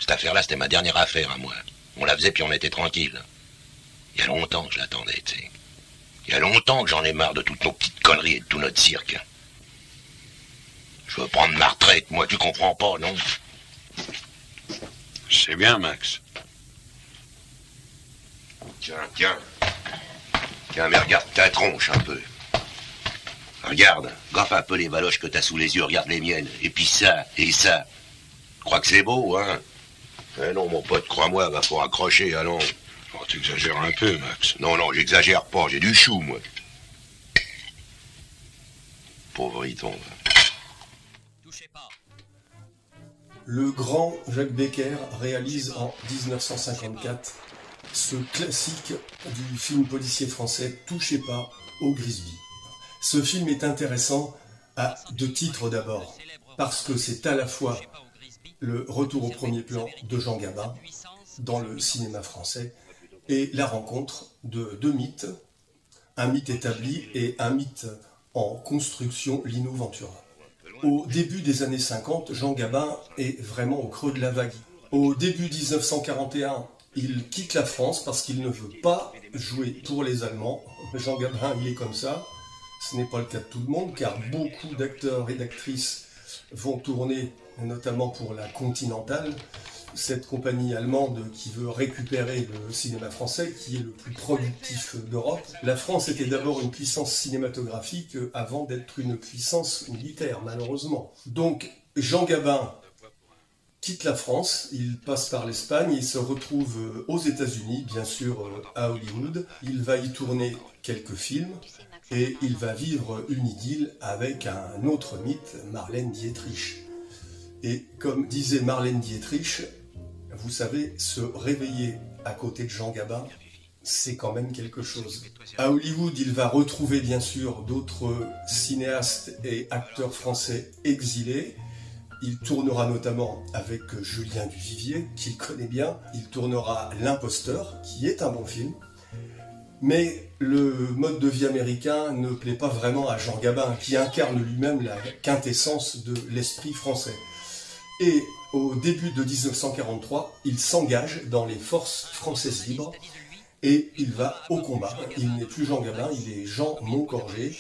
cette affaire-là, c'était ma dernière affaire à moi. On la faisait puis on était tranquille. Il y a longtemps que je l'attendais, tu sais. Il y a longtemps que j'en ai marre de toutes nos petites conneries et de tout notre cirque. Je veux prendre ma retraite, moi, tu comprends pas, non? C'est bien, Max. Tiens. Tiens, mais regarde ta tronche un peu. Regarde, gaffe un peu les baloches que t'as sous les yeux, regarde les miennes. Et puis ça, et ça. Crois que c'est beau, hein? Eh non, mon pote, crois-moi, va faut accrocher, allons. Oh, t'exagères un peu, Max. Non, j'exagère pas, j'ai du chou, moi. Pauvre Riton. Le grand Jacques Becker réalise en 1954 ce classique du film policier français Touchez pas au Grisby. Ce film est intéressant à deux titres d'abord, parce que c'est à la fois le retour au premier plan de Jean Gabin dans le cinéma français et la rencontre de deux mythes, un mythe établi et un mythe en construction, Lino Ventura. Au début des années 50, Jean Gabin est vraiment au creux de la vague. Au début 1941, il quitte la France parce qu'il ne veut pas jouer pour les Allemands. Jean Gabin, il est comme ça. Ce n'est pas le cas de tout le monde, car beaucoup d'acteurs et d'actrices vont tourner, notamment pour la Continentale, cette compagnie allemande qui veut récupérer le cinéma français, qui est le plus productif d'Europe. La France était d'abord une puissance cinématographique avant d'être une puissance militaire, malheureusement. Donc, Jean Gabin quitte la France, il passe par l'Espagne, il se retrouve aux États-Unis, bien sûr à Hollywood. Il va y tourner quelques films et il va vivre une idylle avec un autre mythe, Marlène Dietrich. Et comme disait Marlène Dietrich, vous savez, se réveiller à côté de Jean Gabin, c'est quand même quelque chose. À Hollywood, il va retrouver bien sûr d'autres cinéastes et acteurs français exilés. Il tournera notamment avec Julien Duvivier, qu'il connaît bien. Il tournera L'Imposteur, qui est un bon film. Mais le mode de vie américain ne plaît pas vraiment à Jean Gabin, qui incarne lui-même la quintessence de l'esprit français. Et au début de 1943, il s'engage dans les forces françaises libres et il va au combat. Il n'est plus Jean Gabin, il est Jean Moncorgé.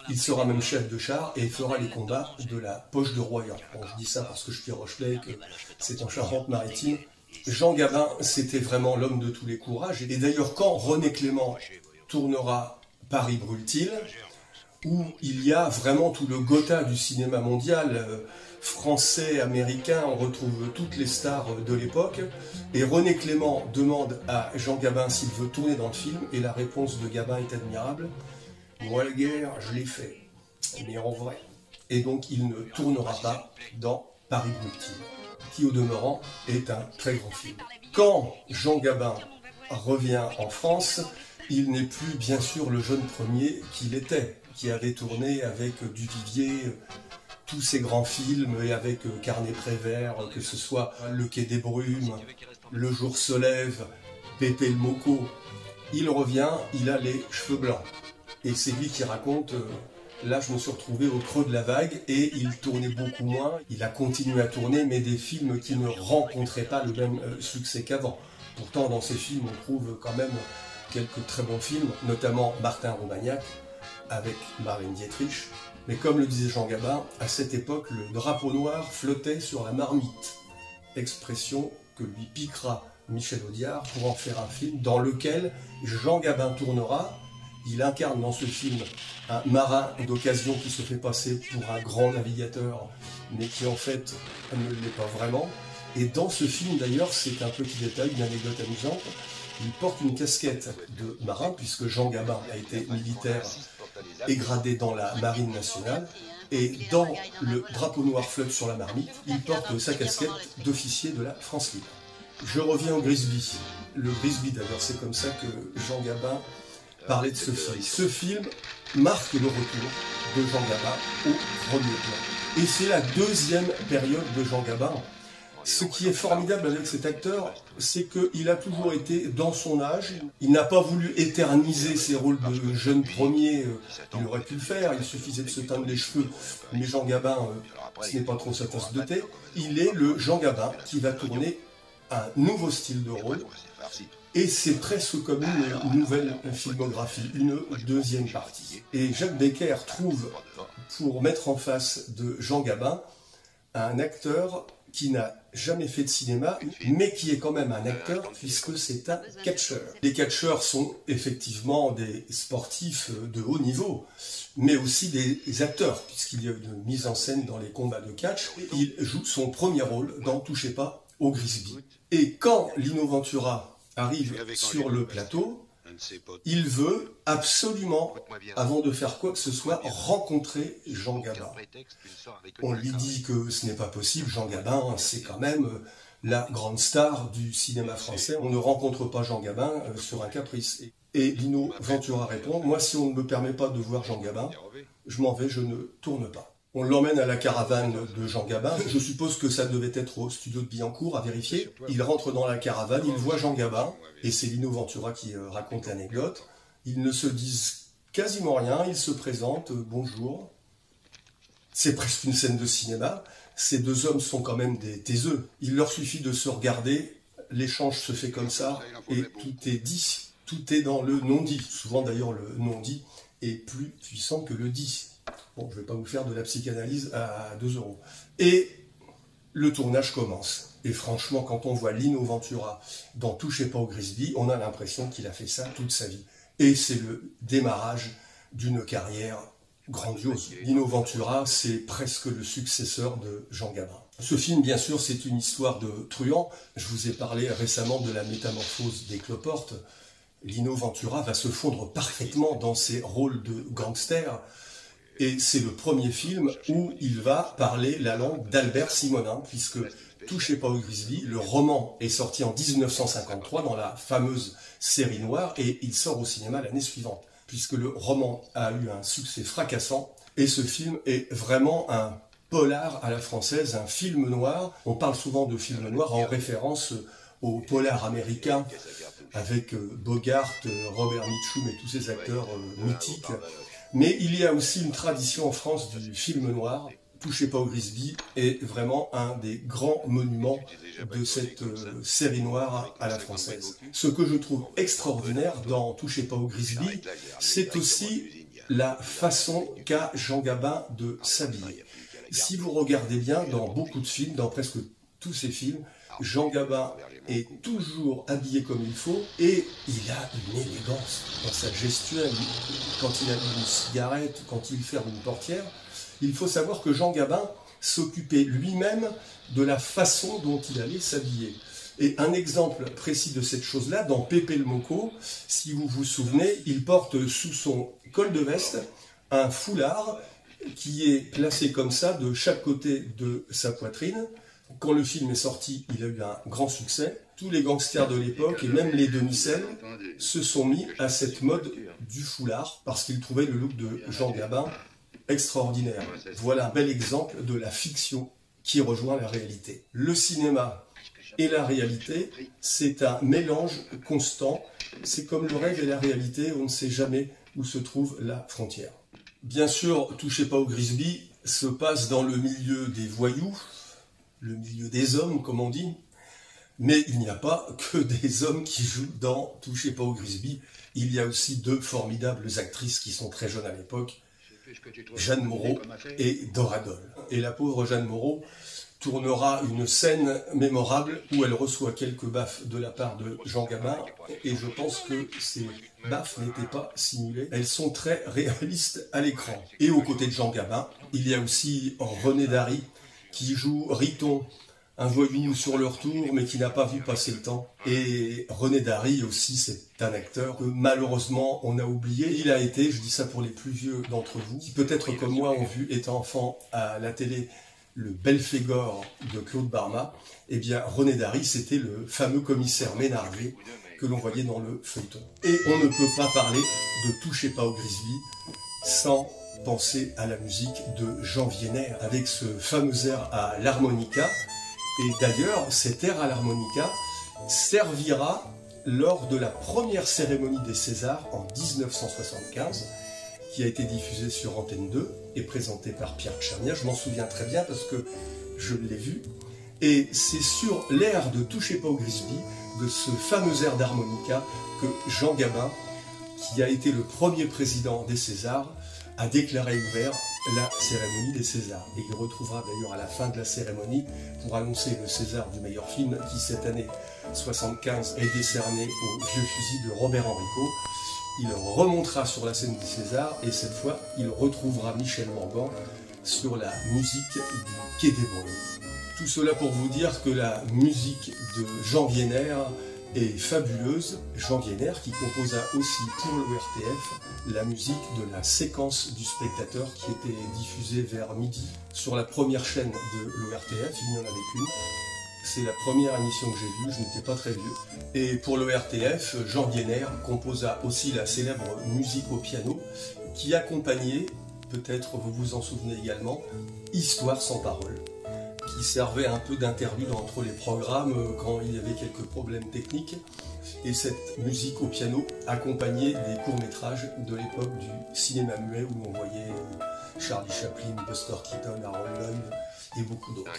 Il sera même chef de char et fera les combats de la Poche de Royan. Bon, je dis ça parce que je suis Rochelais, que c'est en Charente-Maritime. Jean Gabin, c'était vraiment l'homme de tous les courages. Et d'ailleurs, quand René Clément tournera Paris brûle-t-il, où il y a vraiment tout le Gotha du cinéma mondial, français, américain, on retrouve toutes les stars de l'époque, et René Clément demande à Jean Gabin s'il veut tourner dans le film, et la réponse de Gabin est admirable. Moi, la guerre, je l'ai fait, mais en vrai. Et donc, il ne tournera pas dans Paris brûle-t-il, qui au demeurant est un très grand film. Quand Jean Gabin revient en France, il n'est plus bien sûr le jeune premier qu'il était, qui avait tourné avec Duvivier tous ces grands films et avec Carnet-Prévert, que ce soit Le Quai des Brumes, Le Jour se lève, Pépé le Moco. Il revient, il a les cheveux blancs. Et c'est lui qui raconte, là je me suis retrouvé au creux de la vague et il tournait beaucoup moins. Il a continué à tourner, mais des films qui ne rencontraient pas le même succès qu'avant. Pourtant dans ces films on trouve quand même quelques très bons films, notamment Martin Romagnac avec Marlène Dietrich. Mais comme le disait Jean Gabin, à cette époque le drapeau noir flottait sur la marmite. Expression que lui piquera Michel Audiard pour en faire un film dans lequel Jean Gabin tournera. Il incarne dans ce film un marin d'occasion qui se fait passer pour un grand navigateur, mais qui en fait ne l'est pas vraiment. Et dans ce film d'ailleurs, c'est un petit détail, une anecdote amusante, il porte une casquette de marin, puisque Jean Gabin a été militaire et gradé dans la marine nationale. Et dans le drapeau noir flotte sur la marmite, il porte sa casquette d'officier de la France libre. Je reviens au Grisby. Le Grisby d'ailleurs, c'est comme ça que Jean Gabin parlait de ce film. Ce film marque le retour de Jean Gabin au premier plan. Et c'est la deuxième période de Jean Gabin. Ce qui est formidable avec cet acteur, c'est qu'il a toujours été dans son âge. Il n'a pas voulu éterniser ses rôles de jeune premier. Il aurait pu le faire, il suffisait de se teindre les cheveux. Mais Jean Gabin, ce n'est pas trop sa tasse de thé. Il est le Jean Gabin qui va tourner un nouveau style de rôle, et c'est presque comme une nouvelle filmographie, une deuxième partie. Et Jacques Becker trouve, pour mettre en face de Jean Gabin, un acteur qui n'a jamais fait de cinéma, mais qui est quand même un acteur, puisque c'est un catcheur. Les catcheurs sont effectivement des sportifs de haut niveau, mais aussi des acteurs, puisqu'il y a une mise en scène dans les combats de catch. Il joue son premier rôle dans Touchez pas au Grisby. Et quand Lino Ventura arrive sur le plateau, il veut absolument, avant de faire quoi que ce soit, rencontrer Jean Gabin. On lui dit que ce n'est pas possible, Jean Gabin, c'est quand même la grande star du cinéma français. On ne rencontre pas Jean Gabin sur un caprice. Et Lino Ventura répond, moi si on ne me permet pas de voir Jean Gabin, je m'en vais, je ne tourne pas. On l'emmène à la caravane de Jean Gabin. Je suppose que ça devait être au studio de Billancourt, à vérifier. Il rentre dans la caravane, il voit Jean Gabin, et c'est Lino Ventura qui raconte l'anecdote. Ils ne se disent quasiment rien, ils se présentent, bonjour. C'est presque une scène de cinéma. Ces deux hommes sont quand même des taiseux. Il leur suffit de se regarder, l'échange se fait comme ça, et tout est dit. Tout est dans le non-dit. Souvent d'ailleurs, le non-dit est plus puissant que le dit. Bon, je ne vais pas vous faire de la psychanalyse à 2 €. Et le tournage commence. Et franchement, quand on voit Lino Ventura dans Touchez pas au Grisby, on a l'impression qu'il a fait ça toute sa vie. Et c'est le démarrage d'une carrière grandiose. Lino Ventura, c'est presque le successeur de Jean Gabin. Ce film, bien sûr, c'est une histoire de truand. Je vous ai parlé récemment de la métamorphose des cloportes. Lino Ventura va se fondre parfaitement dans ses rôles de gangster. Et c'est le premier film où il va parler la langue d'Albert Simonin, puisque Touchez pas au Grisby, le roman est sorti en 1953 dans la fameuse série noire, et il sort au cinéma l'année suivante, puisque le roman a eu un succès fracassant, et ce film est vraiment un polar à la française, un film noir. On parle souvent de film noir en référence au polar américain, avec Bogart, Robert Mitchum et tous ces acteurs mythiques. Mais il y a aussi une tradition en France du film noir. Touchez pas au Grisby est vraiment un des grands monuments de cette série noire à la française. Ce que je trouve extraordinaire dans Touchez pas au Grisby, c'est aussi la façon qu'a Jean Gabin de s'habiller. Si vous regardez bien, dans beaucoup de films, dans presque tous ces films, Jean Gabin est toujours habillé comme il faut, et il a une élégance dans sa gestuelle. Quand il allume une cigarette, quand il ferme une portière, il faut savoir que Jean Gabin s'occupait lui-même de la façon dont il allait s'habiller. Et un exemple précis de cette chose-là, dans Pépé le Moco, si vous vous souvenez, il porte sous son col de veste un foulard qui est placé comme ça de chaque côté de sa poitrine. Quand le film est sorti, il a eu un grand succès. Tous les gangsters de l'époque, et même les demi-sels, se sont mis à cette mode du foulard, parce qu'ils trouvaient le look de Jean Gabin extraordinaire. Voilà un bel exemple de la fiction qui rejoint la réalité. Le cinéma et la réalité, c'est un mélange constant. C'est comme le rêve et la réalité, on ne sait jamais où se trouve la frontière. Bien sûr, Touchez pas au Grisby se passe dans le milieu des voyous, le milieu des hommes, comme on dit, mais il n'y a pas que des hommes qui jouent dans Touchez pas au Grisby. Il y a aussi 2 formidables actrices qui sont très jeunes à l'époque, Jeanne Moreau et Dora Dole. Et la pauvre Jeanne Moreau tournera une scène mémorable où elle reçoit quelques baffes de la part de Jean Gabin, et je pense que ces baffes n'étaient pas simulées. Elles sont très réalistes à l'écran. Et aux côtés de Jean Gabin, il y a aussi René Dary, qui joue Riton, un voyou sur leur tour, mais qui n'a pas vu passer le temps. Et René Dary aussi, c'est un acteur que malheureusement on a oublié. Il a été, je dis ça pour les plus vieux d'entre vous, qui peut-être comme moi ont vu, étant enfant à la télé, le Belphégor de Claude Barma. Eh bien, René Dary, c'était le fameux commissaire Ménardier que l'on voyait dans le feuilleton. Et on ne peut pas parler de Touchez pas au Grisby sans penser à la musique de Jean Vienner, avec ce fameux air à l'harmonica. Et d'ailleurs, cet air à l'harmonica servira lors de la première cérémonie des Césars en 1975, qui a été diffusée sur Antenne 2 et présentée par Pierre Tchernia. Je m'en souviens très bien parce que je l'ai vu. Et c'est sur l'air de Touchez pas au Grisby, de ce fameux air d'harmonica, que Jean Gabin, qui a été le premier président des Césars, a déclaré ouvert la cérémonie des Césars. Et il retrouvera d'ailleurs à la fin de la cérémonie pour annoncer le César du meilleur film qui cette année 75 est décerné au Vieux fusil de Robert Enrico. Il remontera sur la scène des Césars et cette fois il retrouvera Michel Morgan sur la musique du Quai des Brumes. Tout cela pour vous dire que la musique de Jean Vienner est fabuleuse. Jean Vienner qui composa aussi pour l'ORTF la musique de la séquence du spectateur qui était diffusée vers midi sur la première chaîne de l'ORTF, il n'y en avait qu'une. C'est la première émission que j'ai vue, je n'étais pas très vieux. Et pour l'ORTF, Jean Vienner composa aussi la célèbre musique au piano qui accompagnait, peut-être vous vous en souvenez également, Histoire sans parole, qui servait un peu d'interlude entre les programmes quand il y avait quelques problèmes techniques. Et cette musique au piano accompagnait des courts-métrages de l'époque du cinéma muet où on voyait Charlie Chaplin, Buster Keaton, Harold Lloyd et beaucoup d'autres.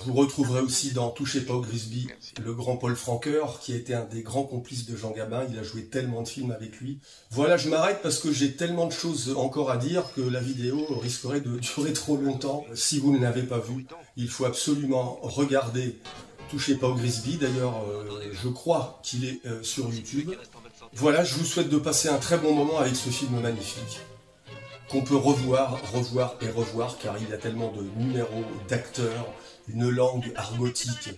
Vous retrouverez aussi dans Touchez pas au Grisby le grand Paul Francoeur qui a été un des grands complices de Jean Gabin, il a joué tellement de films avec lui. Voilà, je m'arrête parce que j'ai tellement de choses encore à dire que la vidéo risquerait de durer trop longtemps. Si vous ne l'avez pas vu, il faut absolument regarder Touchez pas au Grisby, d'ailleurs je crois qu'il est sur YouTube. Voilà, je vous souhaite de passer un très bon moment avec ce film magnifique, qu'on peut revoir et revoir, car il y a tellement de numéros, d'acteurs, une langue argotique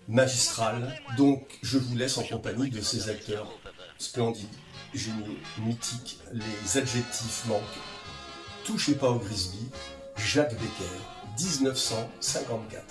magistrale. Donc je vous laisse en compagnie de ces acteurs splendides, géniaux, mythiques, les adjectifs manquent. Touchez pas au Grisby, Jacques Becker, 1954.